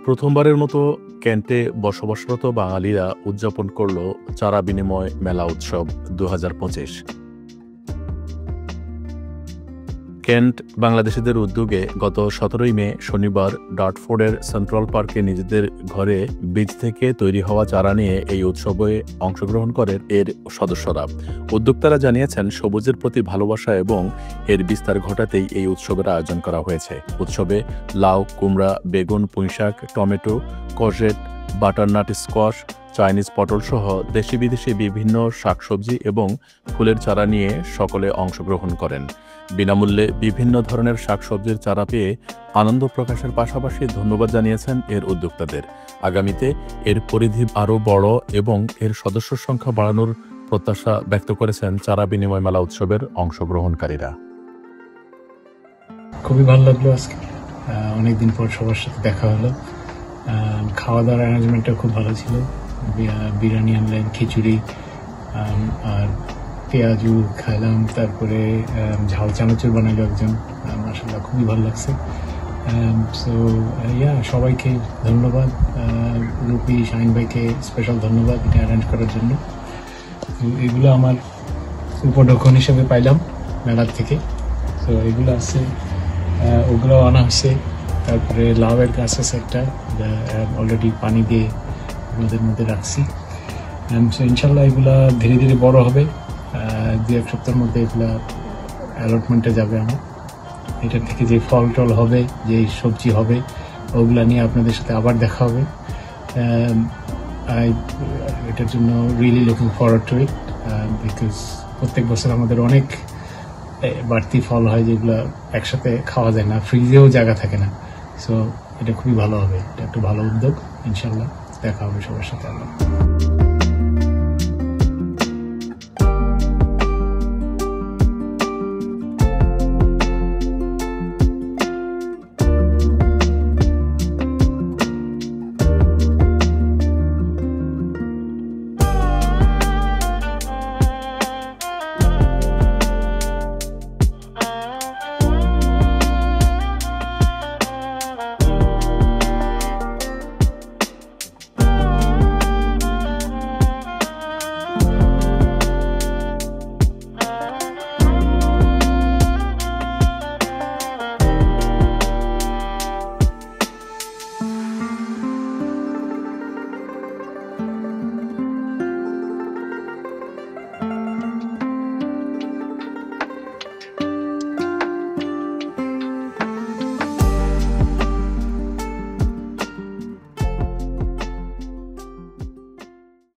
প্রথমবারের মতো কেন্টে বসবাসরত বাঙালিরা উদযাপন করল চারা বিনিময় মেলা উৎসব ২০২৫। কেন্ট বাংলাদেশিদের উদ্যোগে গত ১৭ মে শনিবার ডার্টফোর্ডের সেন্ট্রাল পার্কে নিজেদের ঘরে বীজ থেকে তৈরি হওয়া চারা নিয়ে এই উৎসবে অংশগ্রহণ করেন এর সদস্যরা। উদ্যোক্তারা জানিয়েছেন, সবুজের প্রতি ভালোবাসা এবং এর বিস্তার ঘটাতেই এই উৎসবের আয়োজন করা হয়েছে। উৎসবে লাউ, কুমড়া, বেগুন, পুঁইশাক, টমেটো, কর্জেট, বাটারনাট স্কোয়াশ, চাইনিজ পটল সহ দেশি বিদেশি বিভিন্ন শাকসবজি এবং ফুলের চারা নিয়ে সকলে অংশগ্রহণ করেন। বিনামূল্যে বিভিন্ন ধরনের শাকসবজির চারা পেয়ে আনন্দ প্রকাশের পাশাপাশি ধন্যবাদ জানিয়েছেন এর উদ্যোক্তাদের। আগামীতে এর পরিধি আরও বড় এবং এর সদস্য সংখ্যা বাড়ানোর প্রত্যাশা ব্যক্ত করেছেন চারা বিনিময় মেলা উৎসবের অংশগ্রহণকারীরা। খুবই ভালো লাগলো আজকে, অনেকদিন পর সবার সাথে দেখা হলো। খাওয়া দাওয়ার অ্যারেঞ্জমেন্টটা খুব ভালো ছিল। বিরিয়ানি আনলেন, খিচুড়ি আর পেঁয়াজু খাইলাম, তারপরে ঝাল চানাচুর বানাইলো একজন, মাশাআল্লাহ খুবই ভালো লাগছে। সো সবাইকে ধন্যবাদ, রুপি, শাহিন ভাইকে স্পেশাল ধন্যবাদ এটা অ্যারেঞ্জ করার জন্য। তো এগুলো আমার উপঢৌকন হিসেবে পাইলাম মেলার থেকে। তো এগুলো আছে, ওগুলোও আনা হয়েছে। তারপরে লাউয়ের গাছ আছে একটা, অলরেডি পানি দিয়ে ওদের মধ্যে রাখছি। সো ইনশাল্লাহ এগুলা ধীরে ধীরে বড় হবে, ২-১ সপ্তাহের মধ্যে এগুলা অ্যালটমেন্টে যাবে আমার। এটার থেকে যে ফল টল হবে, যে সবজি হবে, ওগুলা নিয়ে আপনাদের সাথে আবার দেখা হবে। এটার জন্য really looking forward to it, because প্রত্যেক বছর আমাদের অনেক বাড়তি ফল হয় যেগুলো একসাথে খাওয়া যায় না, ফ্রিজেও জায়গা থাকে না। সো এটা খুবই ভালো হবে, এটা একটু ভালো উদ্যোগ। ইনশাল্লাহ দেখা হবে সবার সাথে আবার।